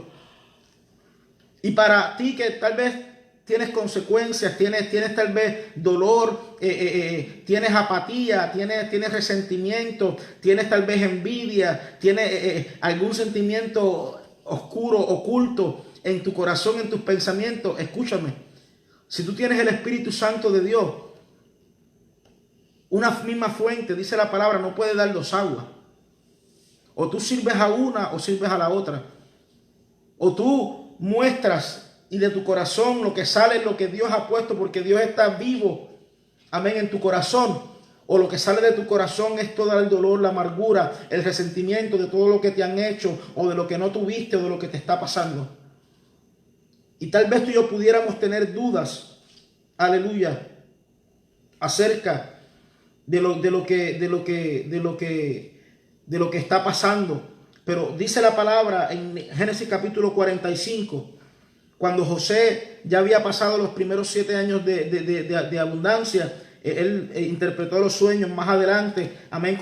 Y para ti que tal vez tienes consecuencias, tienes tal vez dolor, tienes apatía, tienes resentimiento, tienes tal vez envidia, tienes algún sentimiento oscuro, oculto en tu corazón, en tus pensamientos, escúchame. Si tú tienes el Espíritu Santo de Dios, una misma fuente, dice la palabra, no puede dar dos aguas. O tú sirves a una o sirves a la otra. O tú muestras y de tu corazón lo que sale es lo que Dios ha puesto, porque Dios está vivo, amén, en tu corazón. O lo que sale de tu corazón es todo el dolor, la amargura, el resentimiento de todo lo que te han hecho, o de lo que no tuviste, o de lo que te está pasando. Y tal vez tú y yo pudiéramos tener dudas, aleluya, acerca de lo que está pasando. Pero dice la palabra en Génesis capítulo 45, cuando José ya había pasado los primeros 7 años de abundancia, Él interpretó los sueños más adelante. Amén.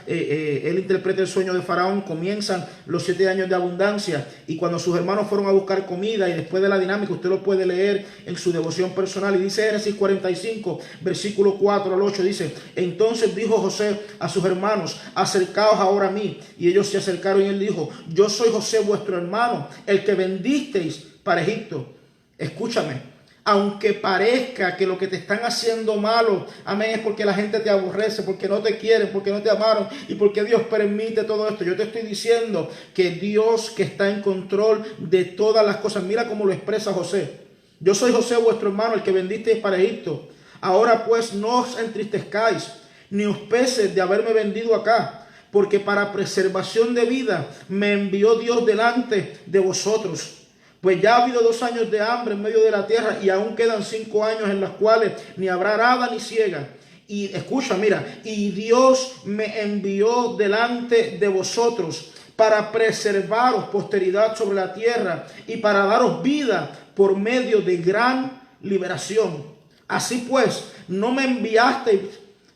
Él interpreta el sueño de Faraón. Comienzan los 7 años de abundancia. Y cuando sus hermanos fueron a buscar comida, y después de la dinámica, usted lo puede leer en su devoción personal. Y dice Génesis 45, versículo 4 al 8, dice: entonces dijo José a sus hermanos: acercaos ahora a mí. Y ellos se acercaron, y él dijo: yo soy José, vuestro hermano, el que vendisteis para Egipto. Escúchame. Aunque parezca que lo que te están haciendo malo, amén, es porque la gente te aborrece, porque no te quieren, porque no te amaron y porque Dios permite todo esto. Yo te estoy diciendo que Dios, que está en control de todas las cosas. Mira cómo lo expresa José: yo soy José, vuestro hermano, el que vendisteis para Egipto. Ahora pues no os entristezcáis, ni os pese de haberme vendido acá, porque para preservación de vida me envió Dios delante de vosotros. Pues ya ha habido 2 años de hambre en medio de la tierra, y aún quedan 5 años en los cuales ni habrá arada ni siega. Y escucha, mira, y Dios me envió delante de vosotros para preservaros posteridad sobre la tierra y para daros vida por medio de gran liberación. Así pues, no me enviasteis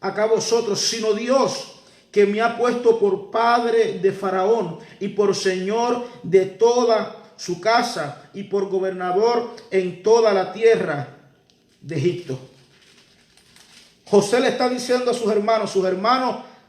acá vosotros, sino Dios, que me ha puesto por padre de Faraón y por señor de toda su casa y por gobernador en toda la tierra de Egipto. José le está diciendo a sus hermanos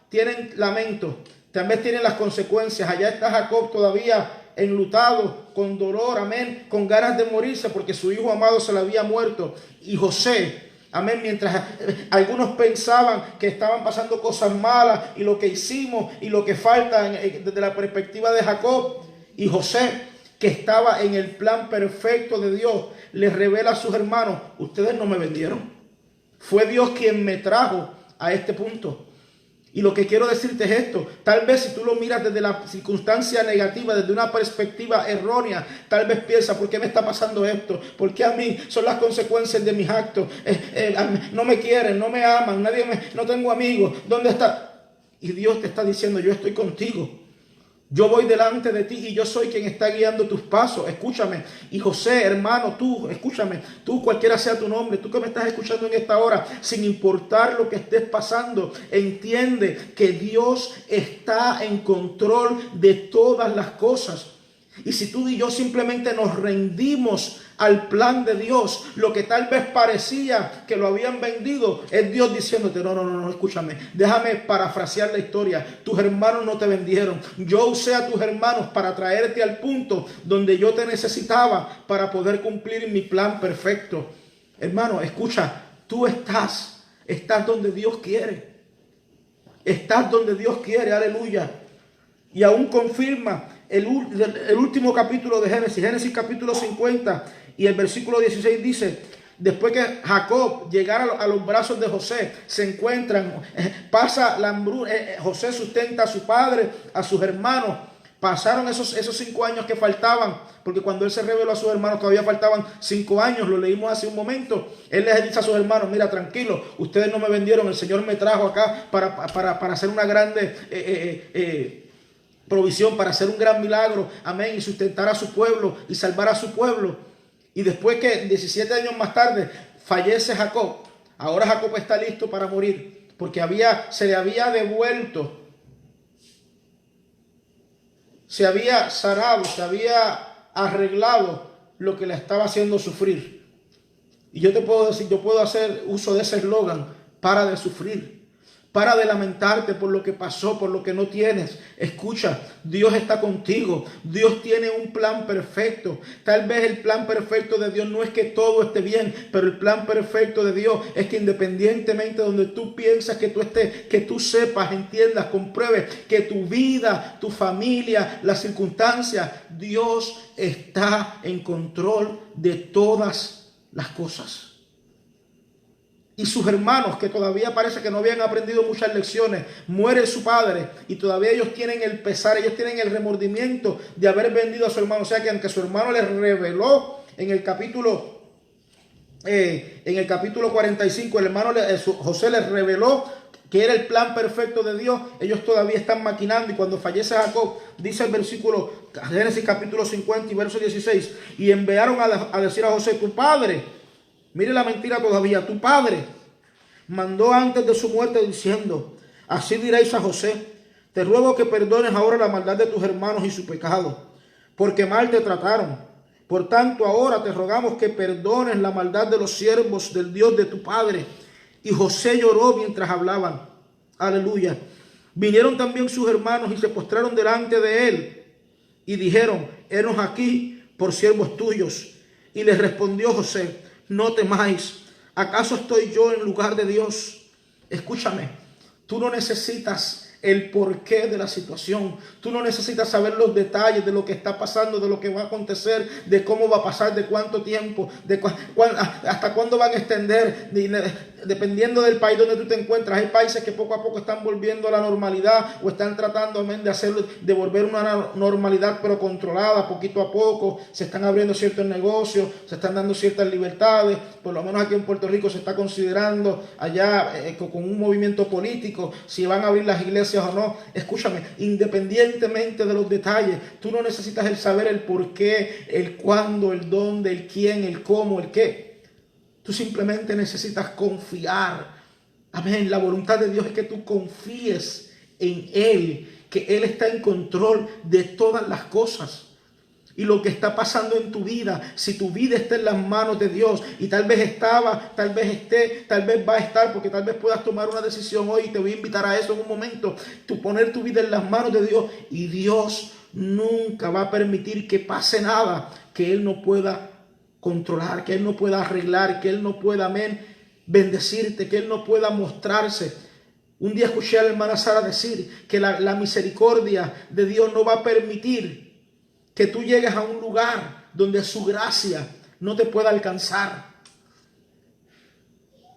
tienen lamento, también tienen las consecuencias. Allá está Jacob todavía enlutado, con dolor, amén, con ganas de morirse porque su hijo amado se le había muerto. Y José, amén, mientras algunos pensaban que estaban pasando cosas malas y lo que hicimos y lo que falta desde la perspectiva de Jacob, y José, que estaba en el plan perfecto de Dios, les revela a sus hermanos: ustedes no me vendieron, fue Dios quien me trajo a este punto. Y lo que quiero decirte es esto: tal vez si tú lo miras desde la circunstancia negativa, desde una perspectiva errónea, tal vez piensas: ¿por qué me está pasando esto? ¿Por qué a mí? Son las consecuencias de mis actos. No me quieren, no me aman, no tengo amigos. ¿Dónde está? Y Dios te está diciendo: yo estoy contigo. Yo voy delante de ti y yo soy quien está guiando tus pasos. Escúchame. Y José, hermano, tú, escúchame. Tú, cualquiera sea tu nombre, tú que me estás escuchando en esta hora, sin importar lo que estés pasando, entiende que Dios está en control de todas las cosas. Y si tú y yo simplemente nos rendimos al plan de Dios, lo que tal vez parecía que lo habían vendido, es Dios diciéndote: no, escúchame, déjame parafrasear la historia. Tus hermanos no te vendieron. Yo usé a tus hermanos para traerte al punto donde yo te necesitaba para poder cumplir mi plan perfecto. Hermano, escucha, tú estás donde Dios quiere. Estás donde Dios quiere, aleluya. Y aún confirma el último capítulo de Génesis capítulo 50 y el versículo 16 dice: después que Jacob llegara a los brazos de José, se encuentran, pasa la hambruna, José sustenta a su padre, a sus hermanos. Pasaron esos 5 años que faltaban, porque cuando él se reveló a sus hermanos todavía faltaban 5 años, lo leímos hace un momento. Él les dice a sus hermanos: mira, tranquilo, ustedes no me vendieron, el Señor me trajo acá para hacer una grande provisión, para hacer un gran milagro, amén, y sustentar a su pueblo y salvar a su pueblo. Y después que 17 años más tarde fallece Jacob, ahora Jacob está listo para morir, porque se le había devuelto, se había sanado, se había arreglado lo que le estaba haciendo sufrir. Y yo te puedo decir, yo puedo hacer uso de ese eslogan: para de sufrir. Para de lamentarte por lo que pasó, por lo que no tienes. Escucha, Dios está contigo. Dios tiene un plan perfecto. Tal vez el plan perfecto de Dios no es que todo esté bien, pero el plan perfecto de Dios es que independientemente de donde tú piensas que tú estés, que tú sepas, entiendas, compruebes que tu vida, tu familia, las circunstancias, Dios está en control de todas las cosas. Y sus hermanos, que todavía parece que no habían aprendido muchas lecciones, muere su padre y todavía ellos tienen el pesar, ellos tienen el remordimiento de haber vendido a su hermano. O sea que aunque su hermano les reveló en el capítulo 45, el hermano José les reveló que era el plan perfecto de Dios, ellos todavía están maquinando. Y cuando fallece Jacob, dice el versículo, Génesis capítulo 50 y verso 16, y enviaron a decir a José: tu padre, mire la mentira todavía, tu padre mandó antes de su muerte diciendo: así diréis a José: te ruego que perdones ahora la maldad de tus hermanos y su pecado, porque mal te trataron. Por tanto, ahora te rogamos que perdones la maldad de los siervos del Dios de tu padre. Y José lloró mientras hablaban. Aleluya. Vinieron también sus hermanos y se postraron delante de él y dijeron: henos aquí por siervos tuyos. Y les respondió José: no temáis, ¿acaso estoy yo en lugar de Dios? Escúchame, tú no necesitas el porqué de la situación. Tú no necesitas saber los detalles de lo que está pasando, de lo que va a acontecer, de cómo va a pasar, de cuánto tiempo, de hasta cuándo van a extender, dependiendo del país donde tú te encuentras. Hay países que poco a poco están volviendo a la normalidad o están tratando de hacerlo, de volver una normalidad pero controlada poquito a poco. Se están abriendo ciertos negocios, se están dando ciertas libertades. Por lo menos aquí en Puerto Rico se está considerando allá con un movimiento político si van a abrir las iglesias o no. Escúchame, independientemente de los detalles, tú no necesitas el saber el por qué, el cuándo, el dónde, el quién, el cómo, el qué. Tú simplemente necesitas confiar. Amén. La voluntad de Dios es que tú confíes en Él, que Él está en control de todas las cosas. Y lo que está pasando en tu vida, si tu vida está en las manos de Dios, y tal vez estaba, tal vez esté, tal vez va a estar, porque tal vez puedas tomar una decisión hoy, y te voy a invitar a eso en un momento, tú poner tu vida en las manos de Dios, y Dios nunca va a permitir que pase nada que Él no pueda controlar, que Él no pueda arreglar, que Él no pueda, amén, bendecirte, que Él no pueda mostrarse. Un día escuché a la hermana Sara decir que la misericordia de Dios no va a permitir que tú llegues a un lugar donde su gracia no te pueda alcanzar.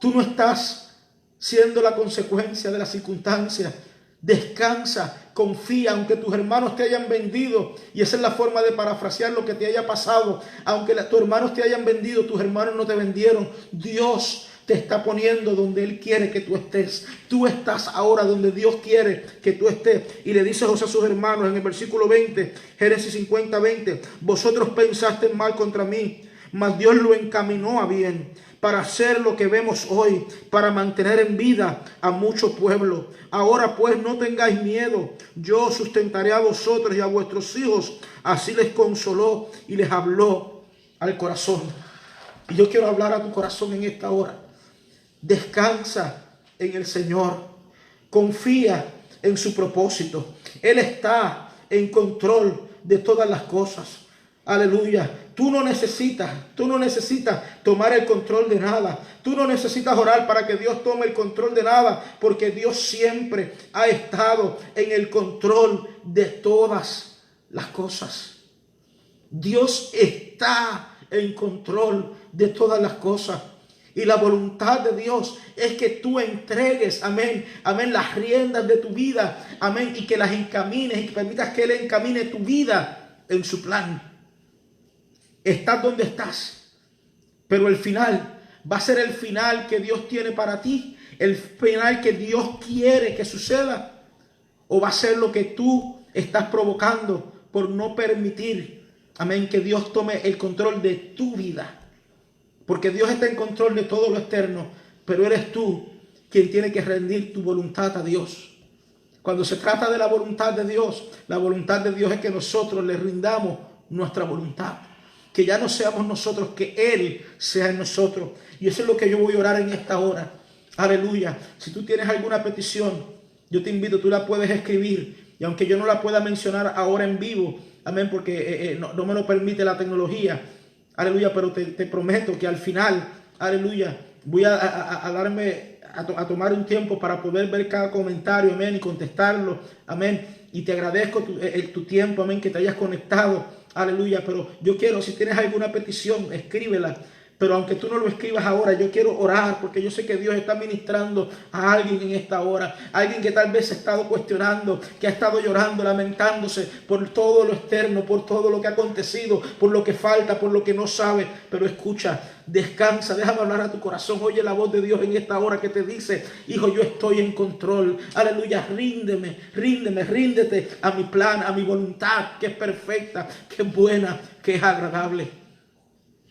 Tú no estás siendo la consecuencia de las circunstancias. Descansa, confía, aunque tus hermanos te hayan vendido. Y esa es la forma de parafrasear lo que te haya pasado. Aunque tus hermanos te hayan vendido, tus hermanos no te vendieron. Dios te está poniendo donde Él quiere que tú estés. Tú estás ahora donde Dios quiere que tú estés. Y le dice José a sus hermanos en el versículo 20, Génesis 50, 20: vosotros pensasteis mal contra mí, mas Dios lo encaminó a bien, para hacer lo que vemos hoy, para mantener en vida a mucho pueblo. Ahora pues no tengáis miedo, yo sustentaré a vosotros y a vuestros hijos. Así les consoló y les habló al corazón. Y yo quiero hablar a tu corazón en esta hora. Descansa en el Señor. Confía en su propósito. Él está en control de todas las cosas. Aleluya. Tú no necesitas tomar el control de nada. Tú no necesitas orar para que Dios tome el control de nada, porque Dios siempre ha estado en el control de todas las cosas. Dios está en control de todas las cosas. Y la voluntad de Dios es que tú entregues, amén, amén, las riendas de tu vida, amén, y que las encamines y que permitas que Él encamine tu vida en su plan. Estás donde estás, pero el final va a ser el final que Dios tiene para ti, el final que Dios quiere que suceda, o va a ser lo que tú estás provocando por no permitir, amén, que Dios tome el control de tu vida. Porque Dios está en control de todo lo externo, pero eres tú quien tiene que rendir tu voluntad a Dios. Cuando se trata de la voluntad de Dios, la voluntad de Dios es que nosotros le rindamos nuestra voluntad. Que ya no seamos nosotros, que Él sea en nosotros. Y eso es lo que yo voy a orar en esta hora. Aleluya. Si tú tienes alguna petición, yo te invito, tú la puedes escribir. Y aunque yo no la pueda mencionar ahora en vivo, amén, porque no me lo permite la tecnología. Aleluya, pero te prometo que al final, aleluya, voy a tomar un tiempo para poder ver cada comentario, amén, y contestarlo, amén. Y te agradezco tu tiempo, amén, que te hayas conectado, aleluya. Pero yo quiero, si tienes alguna petición, escríbela. Pero aunque tú no lo escribas ahora, yo quiero orar, porque yo sé que Dios está ministrando a alguien en esta hora. Alguien que tal vez se ha estado cuestionando, que ha estado llorando, lamentándose por todo lo externo, por todo lo que ha acontecido, por lo que falta, por lo que no sabe. Pero escucha, descansa, déjame hablar a tu corazón. Oye la voz de Dios en esta hora que te dice: hijo, yo estoy en control. Aleluya, ríndete a mi plan, a mi voluntad, que es perfecta, que es buena, que es agradable.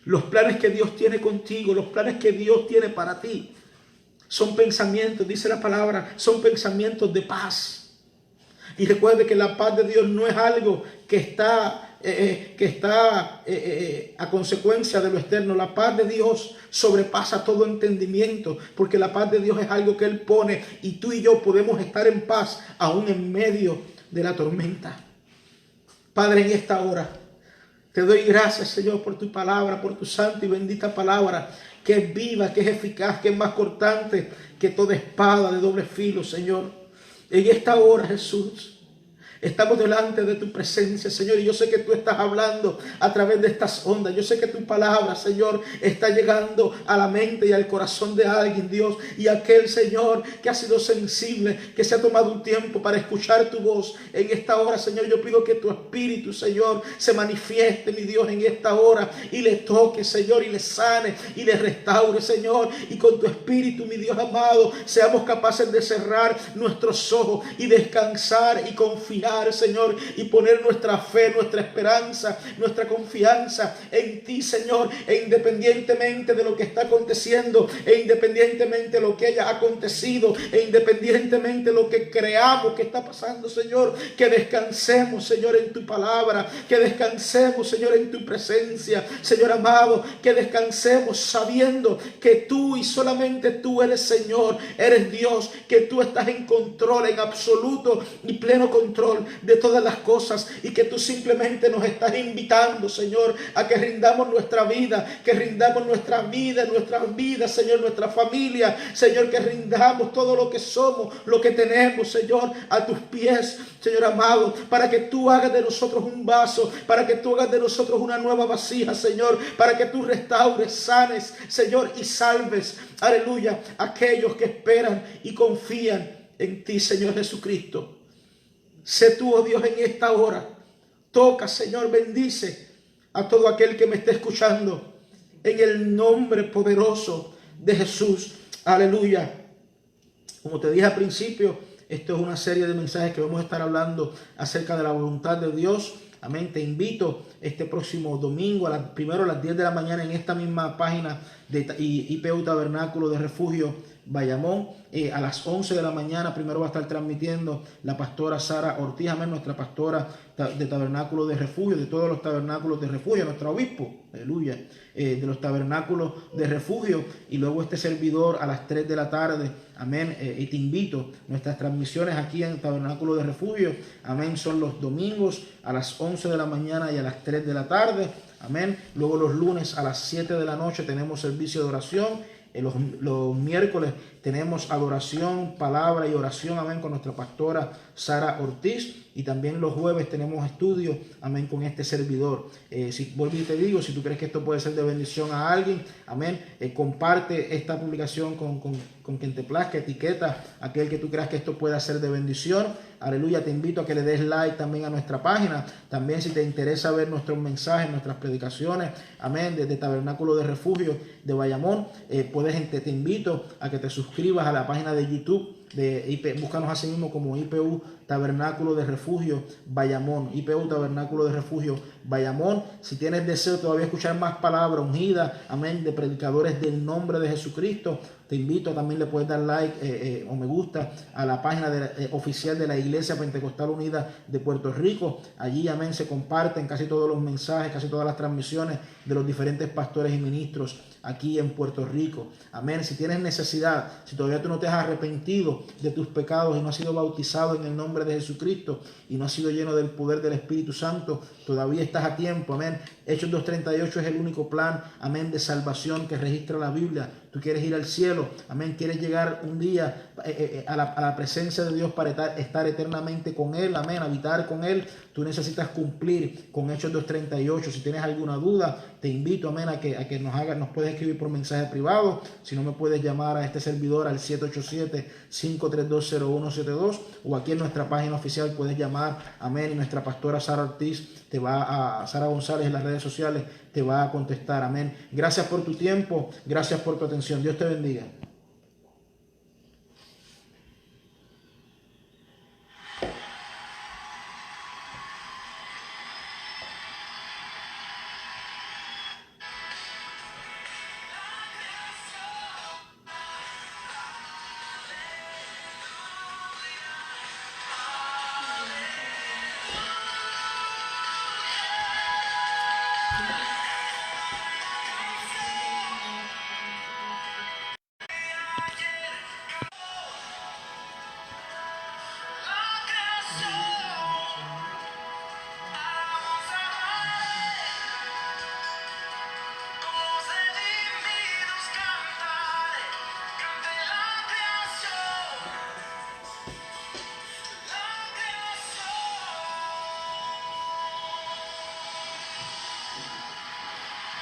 Los planes que Dios tiene contigo, los planes que Dios tiene para ti, Son pensamientos, dice la palabra, son pensamientos de paz. Y recuerde que la paz de Dios no es algo que está a consecuencia de lo externo. La paz de Dios sobrepasa todo entendimiento, porque la paz de Dios es algo que Él pone, y tú y yo podemos estar en paz aún en medio de la tormenta. Padre, en esta hora te doy gracias, Señor, por tu palabra, por tu santa y bendita palabra, que es viva, que es eficaz, que es más cortante que toda espada de doble filo, Señor. En esta hora, Jesús, estamos delante de tu presencia, Señor, y yo sé que tú estás hablando a través de estas ondas. Yo sé que tu palabra, Señor, está llegando a la mente y al corazón de alguien, Dios. Y aquel, Señor, que ha sido sensible, que se ha tomado un tiempo para escuchar tu voz en esta hora, Señor, yo pido que tu Espíritu, Señor, se manifieste, mi Dios, en esta hora y le toque, Señor, y le sane y le restaure, Señor. Y con tu Espíritu, mi Dios amado, seamos capaces de cerrar nuestros ojos y descansar y confiar, Señor, y poner nuestra fe, nuestra esperanza, nuestra confianza en ti, Señor, e independientemente de lo que está aconteciendo, e independientemente de lo que haya acontecido, e independientemente de lo que creamos que está pasando, Señor, que descansemos, Señor, en tu palabra, que descansemos, Señor, en tu presencia, Señor amado, que descansemos sabiendo que tú y solamente tú eres Señor, eres Dios, que tú estás en control, en absoluto y pleno control de todas las cosas, y que tú simplemente nos estás invitando, Señor, a que rindamos nuestra vida, que rindamos nuestra vida, Señor, nuestra familia, Señor, que rindamos todo lo que somos, lo que tenemos, Señor, a tus pies, Señor amado, para que tú hagas de nosotros un vaso, para que tú hagas de nosotros una nueva vasija, Señor, para que tú restaures, sanes, Señor, y salves, aleluya, aquellos que esperan y confían en ti, Señor Jesucristo. Sé tú, oh Dios, en esta hora. Toca, Señor, bendice a todo aquel que me esté escuchando, en el nombre poderoso de Jesús. Aleluya. Como te dije al principio, esto es una serie de mensajes que vamos a estar hablando acerca de la voluntad de Dios. Amén. Te invito este próximo domingo, primero a las 10 de la mañana, en esta misma página de IPU Tabernáculo de Refugio Bayamón. A las 11 de la mañana primero va a estar transmitiendo la pastora Sara Ortiz, amén, nuestra pastora de Tabernáculo de Refugio, de todos los tabernáculos de refugio, nuestro obispo, aleluya, de los tabernáculos de refugio. Y luego este servidor a las 3 de la tarde, amén. Y te invito, nuestras transmisiones aquí en el Tabernáculo de Refugio, amén, son los domingos a las 11 de la mañana y a las 3 de la tarde, amén. Luego los lunes a las 7 de la noche tenemos servicio de oración. Los miércoles tenemos adoración, palabra y oración, amén, con nuestra pastora Sara Ortiz. Y también los jueves tenemos estudio, amén, con este servidor. Si vuelvo y te digo, si tú crees que esto puede ser de bendición a alguien, amén, comparte esta publicación con quien te plazca, etiqueta a aquel que tú creas que esto pueda ser de bendición. Aleluya, te invito a que le des like también a nuestra página. También si te interesa ver nuestros mensajes, nuestras predicaciones, amén, desde Tabernáculo de Refugio de Bayamón, te invito a que te suscribas a la página de YouTube de IP, búscanos así mismo como IPU Tabernáculo de Refugio Bayamón, IPU Tabernáculo de Refugio Bayamón. Si tienes deseo todavía escuchar más palabras ungidas, amén, de predicadores del nombre de Jesucristo, te invito, también le puedes dar like o me gusta a la página oficial de la Iglesia Pentecostal Unida de Puerto Rico. Allí, amén, se comparten casi todos los mensajes, casi todas las transmisiones de los diferentes pastores y ministros aquí en Puerto Rico. Amén. Si tienes necesidad, si todavía tú no te has arrepentido de tus pecados y no has sido bautizado en el nombre de Jesucristo y no has sido lleno del poder del Espíritu Santo, todavía estás a tiempo. Amén. Hechos 2:38 es el único plan, amén, de salvación que registra la Biblia. Tú quieres ir al cielo, amén, quieres llegar un día a la presencia de Dios para estar eternamente con Él, amén, habitar con Él. Tú necesitas cumplir con Hechos 2:38. Si tienes alguna duda, te invito, amén, a que nos puedes escribir por mensaje privado. Si no, me puedes llamar a este servidor al 787-532-0172, o aquí en nuestra página oficial puedes llamar, amén, y nuestra pastora Sara Ortiz Sara González en las redes sociales te va a contestar, amén. Gracias por tu tiempo, gracias por tu atención. Dios te bendiga.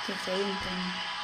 que se hincan.